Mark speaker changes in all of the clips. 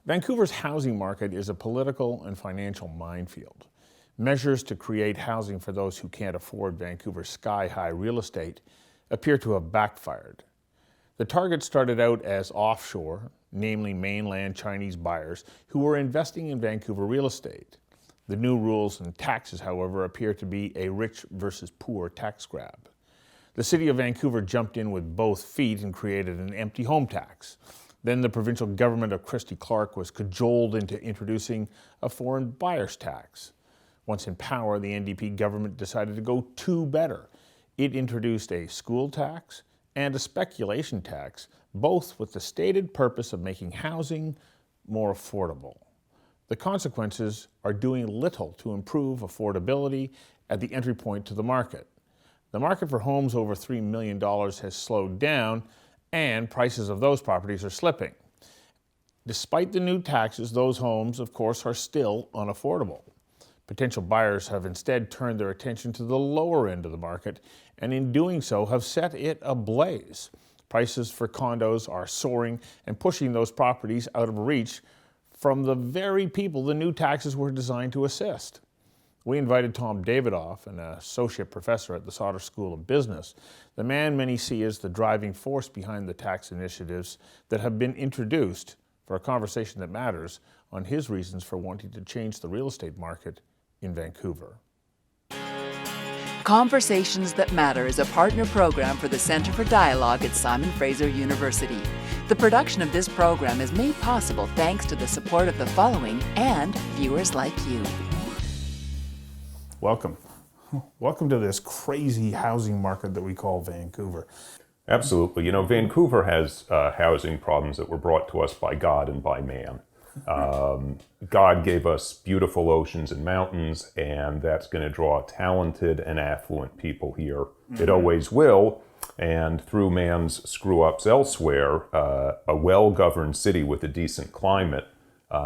Speaker 1: Vancouver's housing market is a political and financial minefield. Measures to create housing for those who can't afford Vancouver's sky-high real estate appear to have backfired. The target started out as offshore, namely mainland Chinese buyers who were investing in Vancouver real estate. The new rules and taxes, however, appear to be a rich versus poor tax grab. The City of Vancouver jumped in with both feet and created an empty home tax. Then the provincial government of Christy was cajoled into introducing a foreign buyer's tax. Once in power, the NDP government decided to go two better. It introduced a school tax and a speculation tax, both with the stated purpose of making housing more affordable. The consequences are doing little to improve affordability at the entry point to the market. The market for homes over $3 million has slowed down, and prices of those properties are slipping. Despite the new taxes, those homes, of course, are still unaffordable. Potential buyers have instead turned their attention to the lower end of the market, and in doing so have set it ablaze. Prices for condos are soaring and pushing those properties out of reach from the very people the new taxes were designed to assist. We invited Tom Davidoff, an associate professor at the Sauder School of Business, the man many see as the driving force behind the tax initiatives that have been introduced, for a conversation that matters on his reasons for wanting to change the real estate market in Vancouver.
Speaker 2: Conversations That Matter is a partner program for the Centre for Dialogue at Simon Fraser University. The production of this program is made possible thanks to the support of the following and viewers like you.
Speaker 1: Welcome. Welcome to this crazy housing market that we call Vancouver.
Speaker 3: Absolutely. You know, Vancouver has housing problems that were brought to us by God and by man. God gave us beautiful oceans and mountains, and that's going to draw talented and affluent people here. It always will. And through man's screw-ups elsewhere, a well-governed city with a decent climate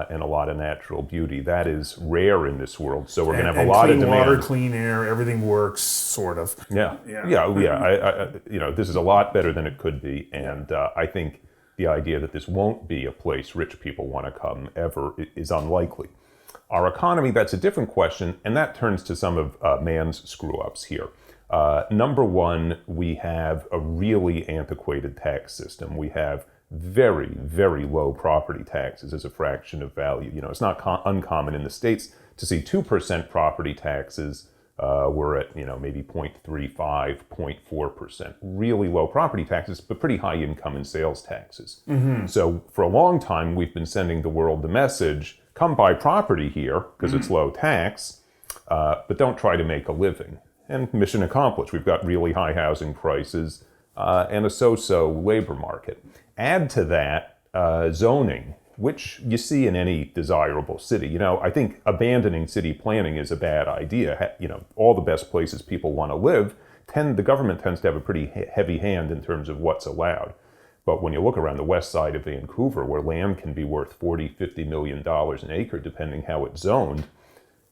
Speaker 3: and a lot of natural beauty, that is rare in this world. So we're going to have a lot of demand.
Speaker 1: Clean water, clean air, everything works, sort of.
Speaker 3: Yeah. You know, this is a lot better than it could be, and I think the idea that this won't be a place rich people want to come ever is unlikely. Our economy, that's a different question, and that turns to some of man's screw-ups here. Number one, we have a really antiquated tax system. We have very, very low property taxes as a fraction of value. You know, it's not uncommon in the States to see 2% property taxes. We're at, maybe 0.35, 0.4%. Really low property taxes, but pretty high income and sales taxes. So for a long time, we've been sending the world the message, come buy property here because it's low tax, but don't try to make a living. And mission accomplished. We've got really high housing prices and a so-so labor market. Add to that zoning, which you see in any desirable city. You know, I think abandoning city planning is a bad idea. You know, all the best places people want to live, the government tends to have a pretty heavy hand in terms of what's allowed. But when you look around the west side of Vancouver, where land can be worth $40-50 million an acre, depending how it's zoned,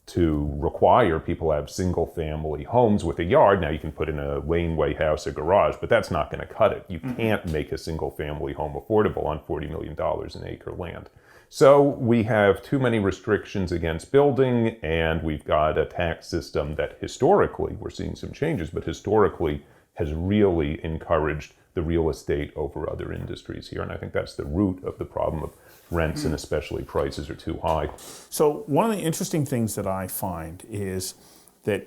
Speaker 3: to require people to have single-family homes with a yard. Now, you can put in a laneway house, a garage, but that's not going to cut it. You can't make a single-family home affordable on $40 million an acre land. So we have too many restrictions against building, and we've got a tax system that historically, we're seeing some changes, but historically has really encouraged the real estate over other industries here. And I think that's the root of the problem of rents and especially prices are too high.
Speaker 1: So one of the interesting things that I find is that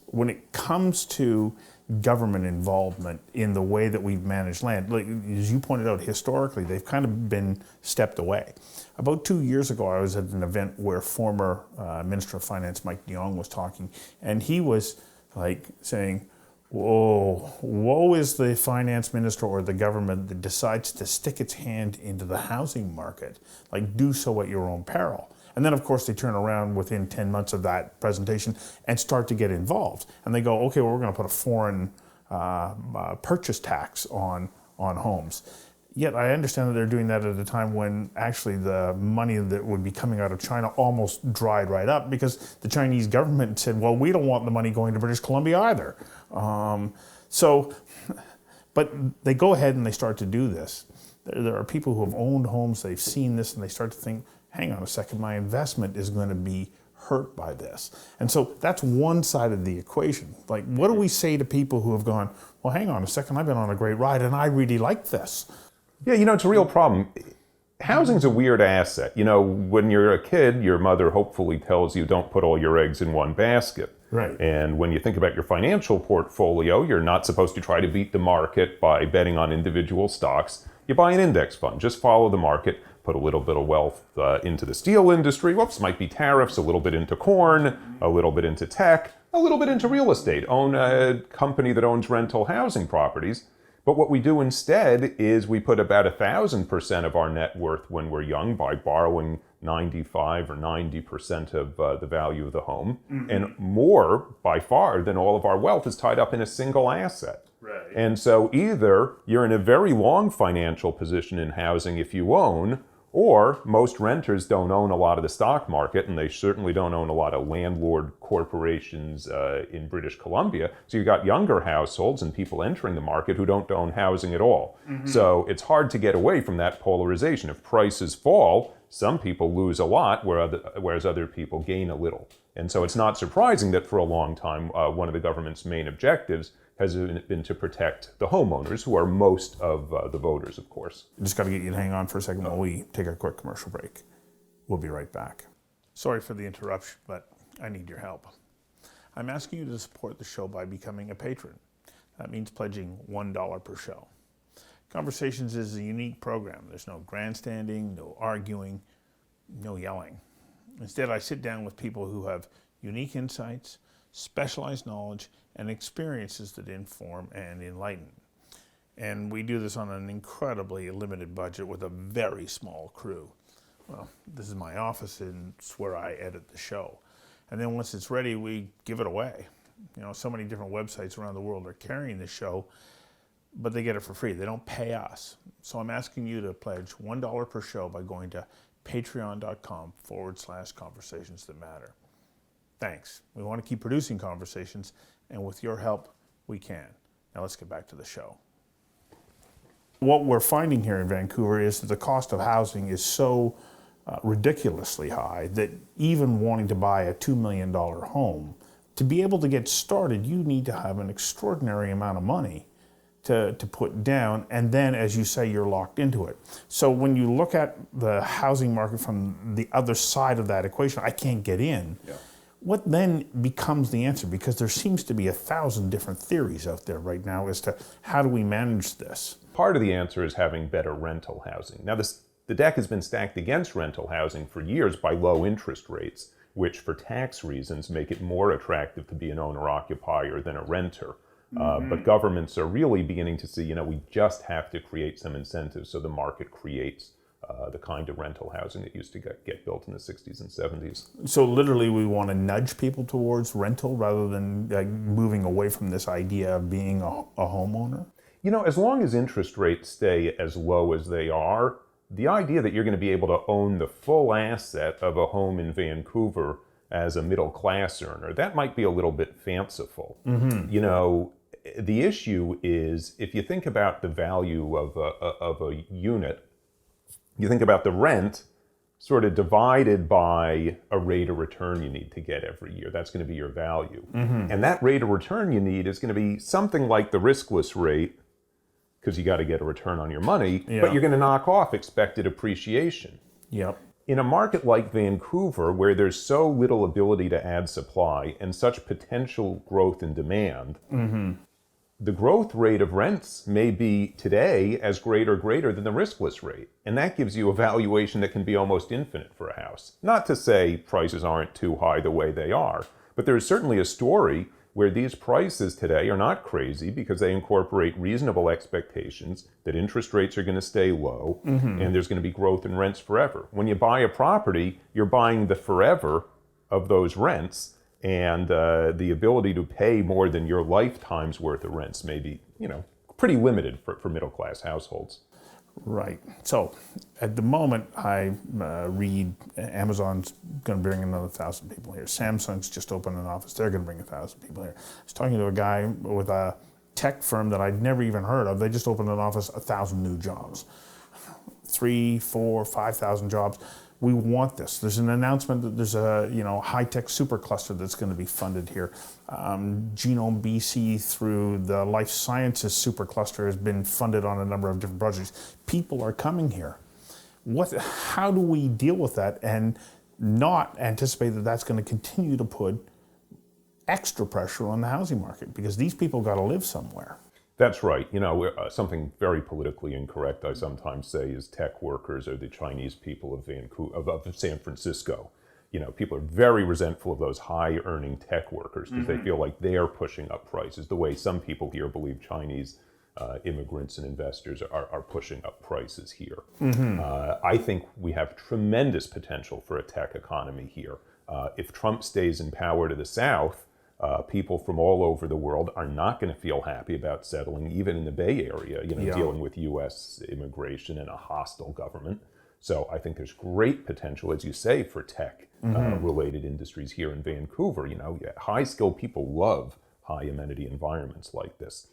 Speaker 1: when it comes to government involvement in the way that we've managed land, like as you pointed out, historically, they've kind of been stepped away. About 2 years ago, I was at an event where former Minister of Finance Mike DeYoung was talking, and he was like saying, woe is the finance minister or the government that decides to stick its hand into the housing market. Like, do so at your own peril. And then, of course, they turn around within 10 months of that presentation and start to get involved. And they go, okay, well, we're going to put a foreign purchase tax on homes. Yet I understand that they're doing that at a time when actually the money that would be coming out of China almost dried right up because the Chinese government said, well, we don't want the money going to British Columbia either. But they go ahead and they start to do this. There are people who have owned homes, they've seen this, and they start to think, hang on a second, my investment is going to be hurt by this. And so that's one side of the equation. Like, what do we say to people who have gone, well, hang on a second, I've been on a great ride and I really like this?
Speaker 3: Yeah, it's a real problem. Housing's a weird asset. When you're a kid, your mother hopefully tells you don't put all your eggs in one basket.
Speaker 1: Right.
Speaker 3: And when you think about your financial portfolio, you're not supposed to try to beat the market by betting on individual stocks. You buy an index fund, just follow the market, put a little bit of wealth into the steel industry, might be tariffs, a little bit into corn, a little bit into tech, a little bit into real estate, own a company that owns rental housing properties. But what we do instead is we put about 1,000% of our net worth when we're young by borrowing 95 or 90% of the value of the home. Mm-hmm. And more, by far, than all of our wealth is tied up in a single asset.
Speaker 1: Right.
Speaker 3: And so either you're in a very long financial position in housing if you own, or most renters don't own a lot of the stock market, and they certainly don't own a lot of landlord corporations in British Columbia. So you've got younger households and people entering the market who don't own housing at all. Mm-hmm. So it's hard to get away from that polarization. If prices fall, some people lose a lot, whereas other people gain a little. And so it's not surprising that for a long time, one of the government's main objectives has been to protect the homeowners, who are most of the voters, of course.
Speaker 1: Just got to get you to hang on for a second while we take a quick commercial break. We'll be right back. Sorry for the interruption, but I need your help. I'm asking you to support the show by becoming a patron. That means pledging $1 per show. Conversations is a unique program. There's no grandstanding, no arguing, no yelling. Instead, I sit down with people who have unique insights, specialized knowledge, and experiences that inform and enlighten. And we do this on an incredibly limited budget with a very small crew. Well, this is my office, and it's where I edit the show. And then once it's ready, we give it away. So many different websites around the world are carrying the show, but they get it for free. They don't pay us. So I'm asking you to pledge $1 per show by going to patreon.com/conversations that matter. Thanks. We want to keep producing conversations, and with your help, we can. Now let's get back to the show. What we're finding here in Vancouver is that the cost of housing is so ridiculously high that even wanting to buy a $2 million home, to be able to get started, you need to have an extraordinary amount of money to put down, and then, as you say, you're locked into it. So when you look at the housing market from the other side of that equation, I can't get in. Yeah. What then becomes the answer? Because there seems to be 1,000 different theories out there right now as to how do we manage this.
Speaker 3: Part of the answer is having better rental housing. Now, the deck has been stacked against rental housing for years by low interest rates, which for tax reasons make it more attractive to be an owner-occupier than a renter. But governments are really beginning to see, we just have to create some incentives so the market creates the kind of rental housing that used to get built in the 60s and 70s.
Speaker 1: So literally we want to nudge people towards rental rather than moving away from this idea of being a homeowner?
Speaker 3: As long as interest rates stay as low as they are, the idea that you're going to be able to own the full asset of a home in Vancouver as a middle class earner, that might be a little bit fanciful. Mm-hmm. The issue is, if you think about the value of a unit, you think about the rent sort of divided by a rate of return you need to get every year. That's going to be your value. Mm-hmm. And that rate of return you need is going to be something like the riskless rate, because you got to get a return on your money, but you're going to knock off expected appreciation.
Speaker 1: Yep.
Speaker 3: In a market like Vancouver, where there's so little ability to add supply and such potential growth in demand, mm-hmm. the growth rate of rents may be today as great or greater than the riskless rate. And that gives you a valuation that can be almost infinite for a house. Not to say prices aren't too high the way they are, but there's certainly a story where these prices today are not crazy because they incorporate reasonable expectations that interest rates are going to stay low, mm-hmm. and there's going to be growth in rents forever. When you buy a property, you're buying the forever of those rents, and the ability to pay more than your lifetime's worth of rents may be, pretty limited for middle-class households.
Speaker 1: Right. So at the moment, I read Amazon's going to bring another 1,000 people here. Samsung's just opened an office. They're going to bring 1,000 people here. I was talking to a guy with a tech firm that I'd never even heard of. They just opened an office, 1,000 new jobs. 3, 4, 5,000 jobs. We want this. There's an announcement that there's a high-tech supercluster that's going to be funded here. Genome BC through the life sciences supercluster has been funded on a number of different projects. People are coming here. How do we deal with that and not anticipate that that's going to continue to put extra pressure on the housing market? Because these people got to live somewhere.
Speaker 3: That's right. Something very politically incorrect I sometimes say is tech workers are the Chinese people of Vancouver, of San Francisco. People are very resentful of those high-earning tech workers because they feel like they are pushing up prices the way some people here believe Chinese immigrants and investors are pushing up prices here. I think we have tremendous potential for a tech economy here. If Trump stays in power to the south, people from all over the world are not going to feel happy about settling, even in the Bay Area, dealing with U.S. immigration and a hostile government. So I think there's great potential, as you say, for tech-related industries here in Vancouver. High-skilled people love high-amenity environments like this.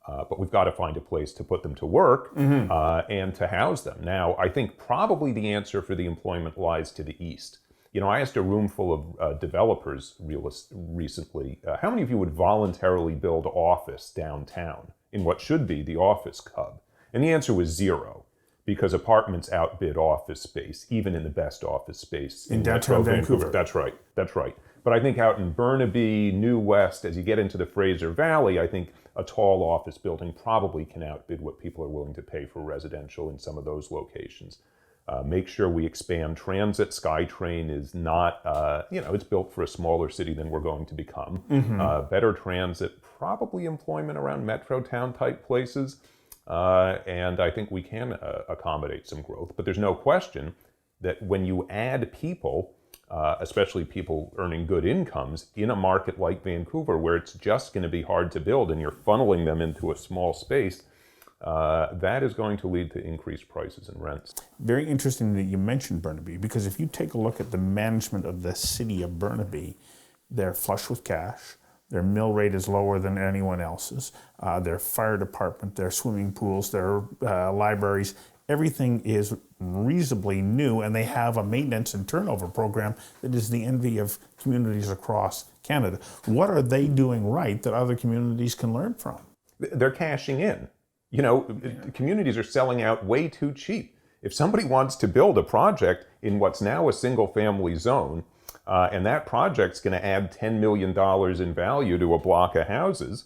Speaker 3: But we've got to find a place to put them to work and to house them. Now, I think probably the answer for the employment lies to the east. I asked a room full of developers recently, how many of you would voluntarily build office downtown in what should be the office hub? And the answer was 0, because apartments outbid office space, even in the best office space
Speaker 1: in downtown Vancouver.
Speaker 3: That's right. But I think out in Burnaby, New West, as you get into the Fraser Valley, I think a tall office building probably can outbid what people are willing to pay for residential in some of those locations. Make sure we expand transit. SkyTrain is not, it's built for a smaller city than we're going to become. Better transit, probably employment around metro town type places. And I think we can accommodate some growth. But there's no question that when you add people, especially people earning good incomes, in a market like Vancouver, where it's just going to be hard to build and you're funneling them into a small space, that is going to lead to increased prices and rents.
Speaker 1: Very interesting that you mentioned Burnaby, because if you take a look at the management of the city of Burnaby, they're flush with cash. Their mill rate is lower than anyone else's. Their fire department, their swimming pools, their libraries, everything is reasonably new, and they have a maintenance and turnover program that is the envy of communities across Canada. What are they doing right that other communities can learn from?
Speaker 3: They're cashing in. Communities are selling out way too cheap. If somebody wants to build a project in what's now a single-family zone, and that project's going to add $10 million in value to a block of houses,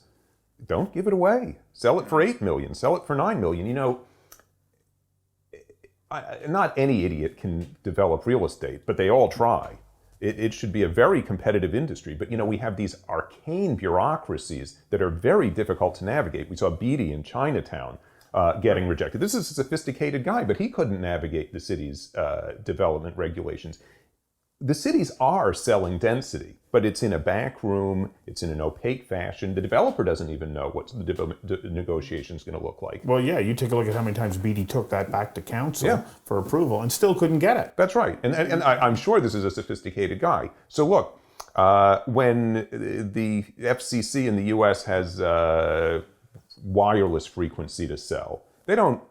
Speaker 3: don't give it away. Sell it for $8 million. Sell it for $9 million. Not any idiot can develop real estate, but they all try. It should be a very competitive industry, but we have these arcane bureaucracies that are very difficult to navigate. We saw Beatty in Chinatown getting rejected. This is a sophisticated guy, but he couldn't navigate the city's development regulations. The cities are selling density, but it's in a back room, it's in an opaque fashion. The developer doesn't even know what the negotiation is going to look like.
Speaker 1: Well, yeah, you take a look at how many times Beatty took that back to council for approval and still couldn't get it.
Speaker 3: That's right. And I'm sure this is a sophisticated guy. So look, when the FCC in the U.S. has wireless frequency to sell, they don't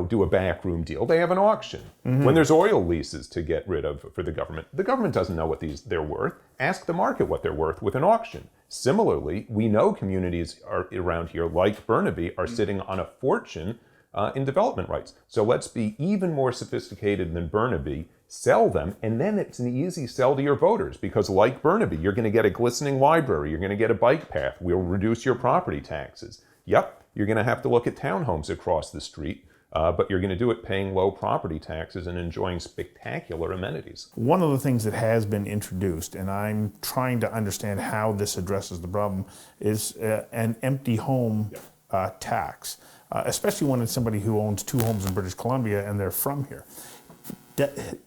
Speaker 3: do a backroom deal. They have an auction. When there's oil leases to get rid of for the government doesn't know what they're worth. Ask the market what they're worth with an auction. Similarly, we know communities around here, like Burnaby, are sitting on a fortune in development rights. So let's be even more sophisticated than Burnaby, sell them, and then it's an easy sell to your voters, because like Burnaby, you're going to get a glistening library, you're going to get a bike path, we'll reduce your property taxes. Yep, you're going to have to look at townhomes across the street, but you're going to do it paying low property taxes and enjoying spectacular amenities.
Speaker 1: One of the things that has been introduced, and I'm trying to understand how this addresses the problem, is an empty home tax, especially when it's somebody who owns 2 homes in British Columbia and they're from here.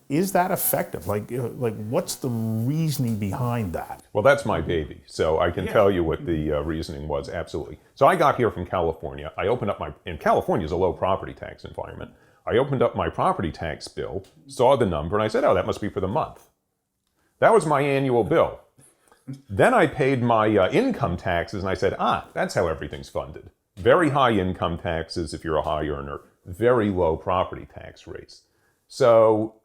Speaker 1: Is that effective? Like what's the reasoning behind that?
Speaker 3: Well, that's my baby, so I can tell you what the reasoning was, absolutely. So I got here from California. I opened up and California is a low property tax environment. I opened up my property tax bill, saw the number, and I said, oh, that must be for the month. That was my annual bill. Then I paid my income taxes, and I said, that's how everything's funded. Very high income taxes if you're a high earner, very low property tax rates. So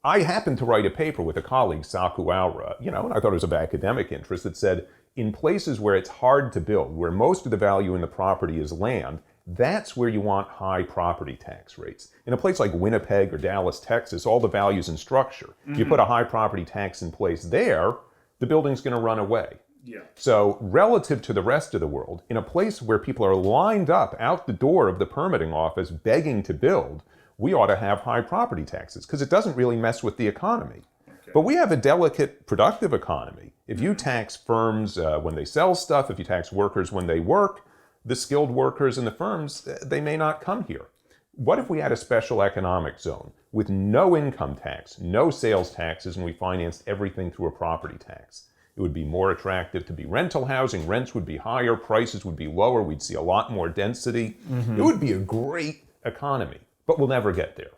Speaker 3: I happened to write a paper with a colleague, Saku Aura, and I thought it was of academic interest, that said in places where it's hard to build, where most of the value in the property is land, that's where you want high property tax rates. In a place like Winnipeg or Dallas, Texas, all the value's in structure. If you put a high property tax in place there, the building's going to run away.
Speaker 1: Yeah.
Speaker 3: So relative to the rest of the world, in a place where people are lined up out the door of the permitting office begging to build, we ought to have high property taxes because it doesn't really mess with the economy. Okay. But we have a delicate, productive economy. If you tax firms when they sell stuff, if you tax workers when they work, the skilled workers in the firms, they may not come here. What if we had a special economic zone with no income tax, no sales taxes, and we financed everything through a property tax? It would be more attractive to be rental housing. Rents would be higher, prices would be lower. We'd see a lot more density. It would be a great economy, but we'll never get there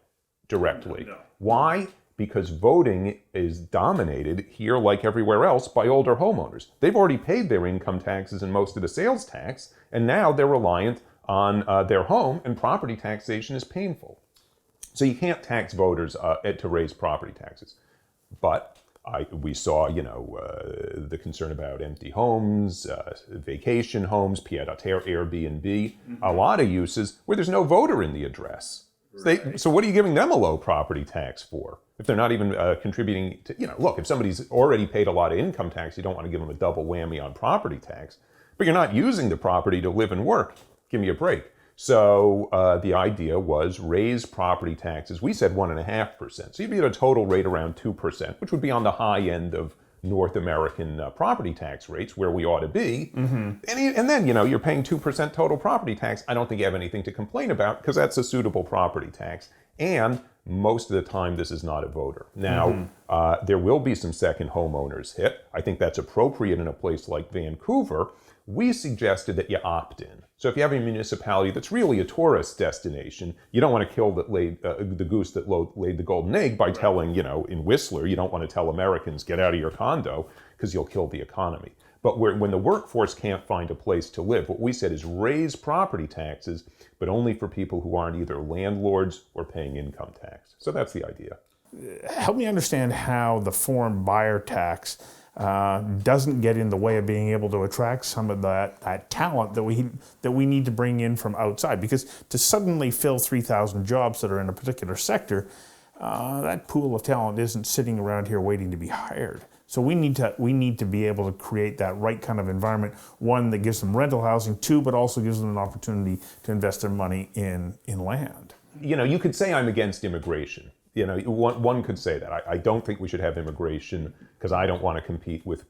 Speaker 3: directly. No. Why? Because voting is dominated here, like everywhere else, by older homeowners. They've already paid their income taxes and most of the sales tax, and now they're reliant on their home, and property taxation is painful. So you can't tax voters to raise property taxes. But we saw, the concern about empty homes, vacation homes, pied-à-terre, Airbnb, a lot of uses where there's no voter in the address. Right. So what are you giving them a low property tax for? If they're not even contributing to, look, if somebody's already paid a lot of income tax, you don't want to give them a double whammy on property tax. But you're not using the property to live and work. Give me a break. So the idea was raise property taxes. We said 1.5%. So you'd be at a total rate around 2%, which would be on the high end of North American property tax rates, where we ought to be. And then, you're paying 2% total property tax. I don't think you have anything to complain about because that's a suitable property tax. And most of the time, this is not a voter. Now, there will be some second homeowners hit. I think that's appropriate in a place like Vancouver. We suggested that you opt in. So if you have a municipality that's really a tourist destination, you don't want to kill the goose that laid the golden egg by telling, in Whistler, you don't want to tell Americans, get out of your condo, because you'll kill the economy. But when the workforce can't find a place to live, what we said is raise property taxes, but only for people who aren't either landlords or paying income tax. So that's the idea.
Speaker 1: Help me understand how the foreign buyer tax doesn't get in the way of being able to attract some of that talent that we need to bring in from outside. Because to suddenly fill 3,000 jobs that are in a particular sector, that pool of talent isn't sitting around here waiting to be hired. So we need to be able to create that right kind of environment, one that gives them rental housing, two, but also gives them an opportunity to invest their money in land.
Speaker 3: You could say I'm against immigration. One could say that. I don't think we should have immigration because I don't want to compete with,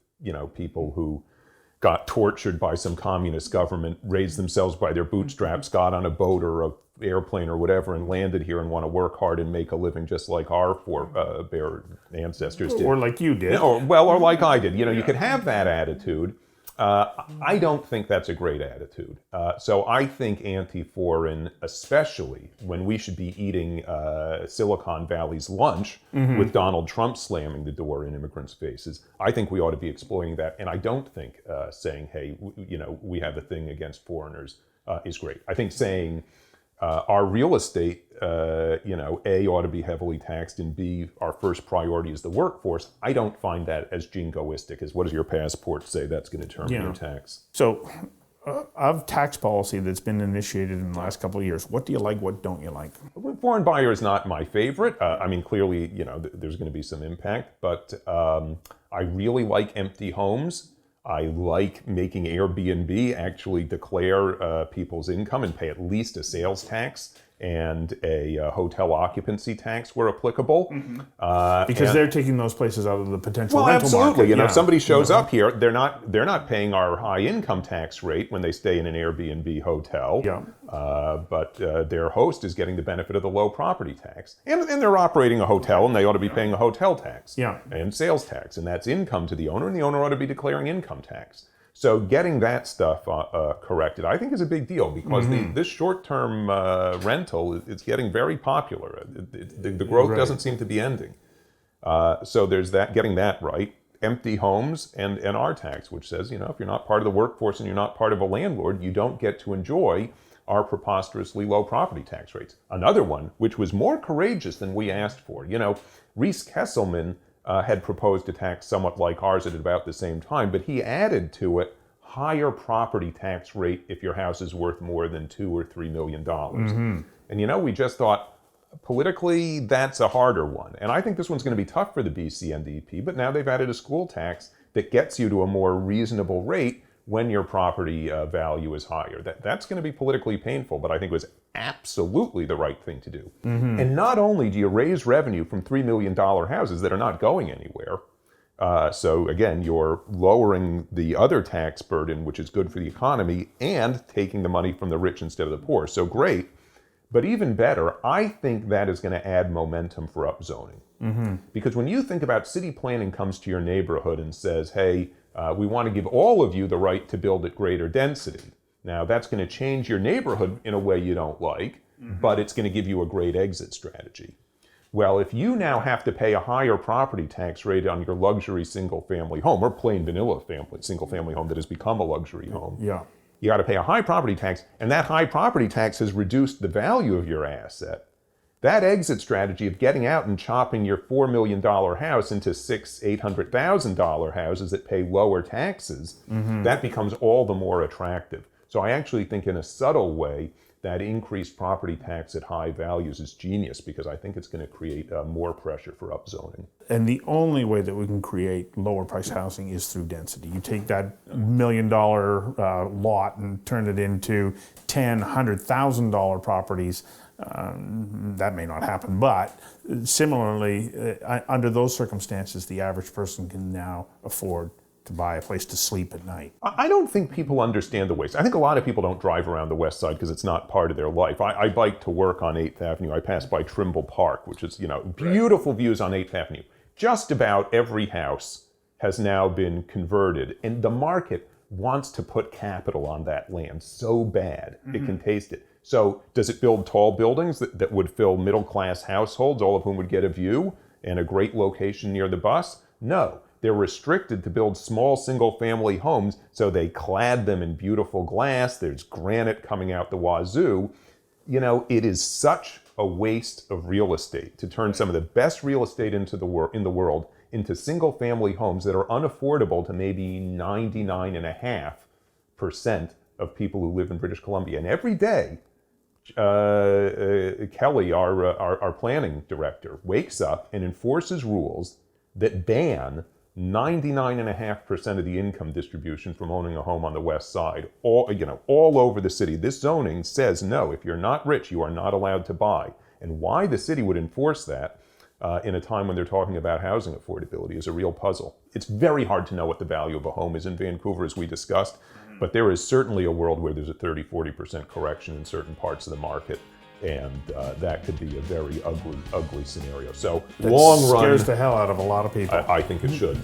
Speaker 3: people who got tortured by some communist government, raised themselves by their bootstraps, got on a boat or an airplane or whatever and landed here and want to work hard and make a living just like our forebear ancestors did.
Speaker 1: Or like you did.
Speaker 3: Or like I did. You could have that attitude. I don't think that's a great attitude. So I think anti-foreign, especially when we should be eating Silicon Valley's lunch with Donald Trump slamming the door in immigrants' faces, I think we ought to be exploiting that. And I don't think saying, hey, we have a thing against foreigners is great. I think saying our real estate, A, ought to be heavily taxed, and B, our first priority is the workforce. I don't find that as jingoistic as what does your passport say that's going to determine your tax.
Speaker 1: So of tax policy that's been initiated in the last couple of years, what do you like, what don't you like?
Speaker 3: Foreign buyer is not my favorite. Clearly, there's going to be some impact, but I really like empty homes. I like making Airbnb actually declare people's income and pay at least a sales tax and a hotel occupancy tax where applicable.
Speaker 1: Because they're taking those places out of the potential rental
Speaker 3: absolutely.
Speaker 1: market.
Speaker 3: If somebody shows up here, they're not paying our high income tax rate when they stay in an Airbnb hotel. But their host is getting the benefit of the low property tax. And they're operating a hotel, and they ought to be paying a hotel tax and sales tax. And that's income to the owner, and the owner ought to be declaring income tax. So getting that stuff corrected, I think, is a big deal because this short-term rental is getting very popular. The growth doesn't seem to be ending. So there's that, getting that right. Empty homes and our tax, which says, if you're not part of the workforce and you're not part of a landlord, you don't get to enjoy our preposterously low property tax rates. Another one, which was more courageous than we asked for. You know, Reese Kesselman had proposed a tax somewhat like ours at about the same time, but he added to it higher property tax rate if your house is worth more than $2 or $3 million. And you know, we just thought, politically, that's a harder one. And I think this one's going to be tough for the BC NDP, but now they've added a school tax that gets you to a more reasonable rate when your property value is higher. That's going to be politically painful, but I think it was absolutely the right thing to do. And not only do you raise revenue from $3 million houses that are not going anywhere, so again, you're lowering the other tax burden, which is good for the economy, and taking the money from the rich instead of the poor. So great. But even better, I think that is going to add momentum for upzoning. Because when you think about city planning comes to your neighborhood and says, hey, we want to give all of you the right to build at greater density. Now, that's going to change your neighborhood in a way you don't like, but it's going to give you a great exit strategy. Well, if you now have to pay a higher property tax rate on your luxury single-family home, or plain vanilla single-family home that has become a luxury home, you got to pay a high property tax, and that high property tax has reduced the value of your asset. That exit strategy of getting out and chopping your $4 million house into $800,000 houses that pay lower taxes, that becomes all the more attractive. So I actually think in a subtle way, that increased property tax at high values is genius, because I think it's going to create more pressure for upzoning.
Speaker 1: And the only way that we can create lower price housing is through density. You take that $1 million lot and turn it into $10,000, $100,000 properties. That may not happen, but similarly, under those circumstances, the average person can now afford to buy a place to sleep at night.
Speaker 3: I don't think people understand the waste. I think a lot of people don't drive around the West Side because it's not part of their life. I bike to work on 8th Avenue. I pass by Trimble Park, which is, you know, beautiful views on 8th Avenue. Just about every house has now been converted, and the market wants to put capital on that land so bad. It can taste it. So does it build tall buildings that would fill middle-class households, all of whom would get a view and a great location near the bus? No. They're restricted to build small single-family homes, so they clad them in beautiful glass. There's granite coming out the wazoo. You know, it is such a waste of real estate to turn some of the best real estate in the world into single-family homes that are unaffordable to maybe 99.5% of people who live in British Columbia. And every day, Kelly, our planning director, wakes up and enforces rules that ban 99.5% of the income distribution from owning a home on the West Side, all over the city. This zoning says no, if you're not rich, you are not allowed to buy. And why the city would enforce that in a time when they're talking about housing affordability is a real puzzle. It's very hard to know what the value of a home is in Vancouver, as we discussed, but there is certainly a world where there's a 30-40% correction in certain parts of the market. And that could be a very ugly scenario. So long run,
Speaker 1: scares the hell out of a lot of people.
Speaker 3: I think it should.